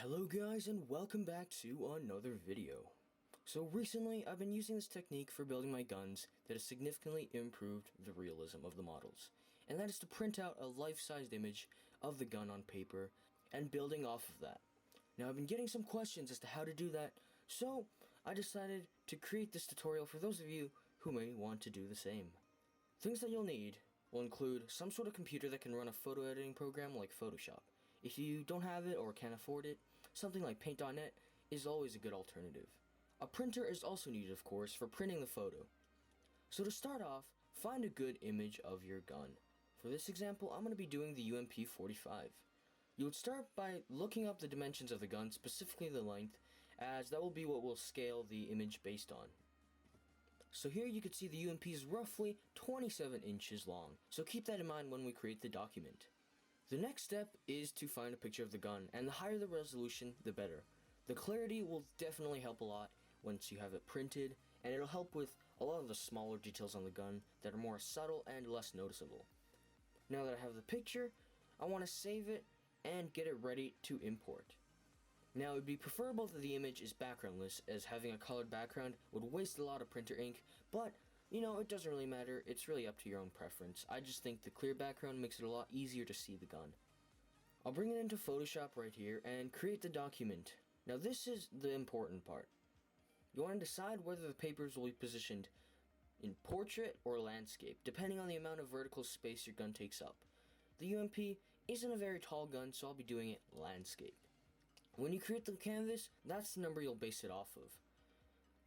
Hello guys, and welcome back to another video. So recently I've been using this technique for building my guns that has significantly improved the realism of the models, and that is to print out a life-sized image of the gun on paper and building off of that. Now I've been getting some questions as to how to do that, so I decided to create this tutorial for those of you who may want to do the same. Things that you'll need will include some sort of computer that can run a photo editing program like Photoshop. If you don't have it or can't afford it, something like Paint.net is always a good alternative. A printer is also needed, of course, for printing the photo. So to start off, find a good image of your gun. For this example, I'm going to be doing the UMP-45. You would start by looking up the dimensions of the gun, specifically the length, as that will be what will scale the image based on. So here you can see the UMP is roughly 27 inches long, so keep that in mind when we create the document. The next step is to find a picture of the gun, and the higher the resolution, the better. The clarity will definitely help a lot once you have it printed, and it'll help with a lot of the smaller details on the gun that are more subtle and less noticeable. Now that I have the picture, I want to save it and get it ready to import. Now it would be preferable that the image is backgroundless, as having a colored background would waste a lot of printer ink, but you know, it doesn't really matter, it's really up to your own preference. I just think the clear background makes it a lot easier to see the gun. I'll bring it into Photoshop right here and create the document. Now this is the important part. You want to decide whether the papers will be positioned in portrait or landscape, depending on the amount of vertical space your gun takes up. The UMP isn't a very tall gun, so I'll be doing it landscape. When you create the canvas, that's the number you'll base it off of.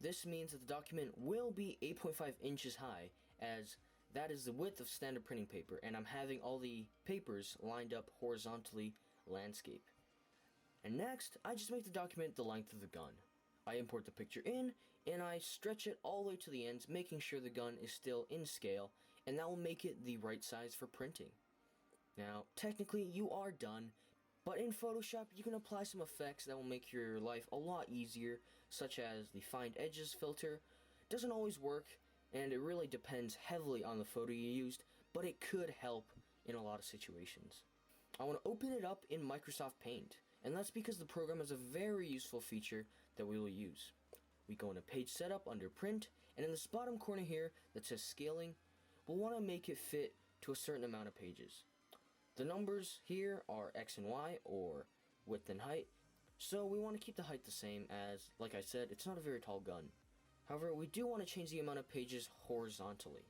This means that the document will be 8.5 inches high, as that is the width of standard printing paper, and I'm having all the papers lined up horizontally landscape. And next, I just make the document the length of the gun. I import the picture in, and I stretch it all the way to the ends, making sure the gun is still in scale, and that will make it the right size for printing. Now, technically, you are done. But in Photoshop, you can apply some effects that will make your life a lot easier, such as the Find Edges filter. Doesn't always work, and it really depends heavily on the photo you used, but it could help in a lot of situations. I want to open it up in Microsoft Paint, and that's because the program has a very useful feature that we will use. We go into Page Setup under Print, and in this bottom corner here that says Scaling, we'll want to make it fit to a certain amount of pages. The numbers here are X and Y, or width and height, so we want to keep the height the same as, like I said, it's not a very tall gun. However, we do want to change the amount of pages horizontally.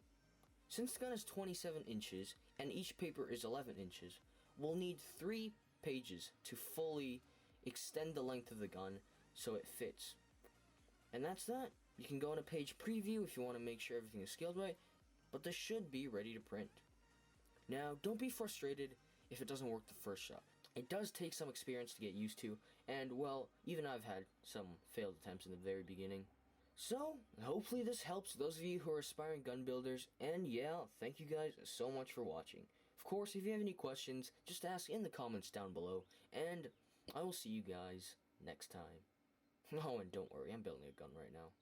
Since the gun is 27 inches, and each paper is 11 inches, we'll need 3 pages to fully extend the length of the gun so it fits. And that's that. You can go into Page Preview if you want to make sure everything is scaled right, but this should be ready to print. Now, don't be frustrated if it doesn't work the first shot. It does take some experience to get used to, and well, even I've had some failed attempts in the very beginning. So, hopefully this helps those of you who are aspiring gun builders, and yeah, thank you guys so much for watching. Of course, if you have any questions, just ask in the comments down below, and I will see you guys next time. Oh, and don't worry, I'm building a gun right now.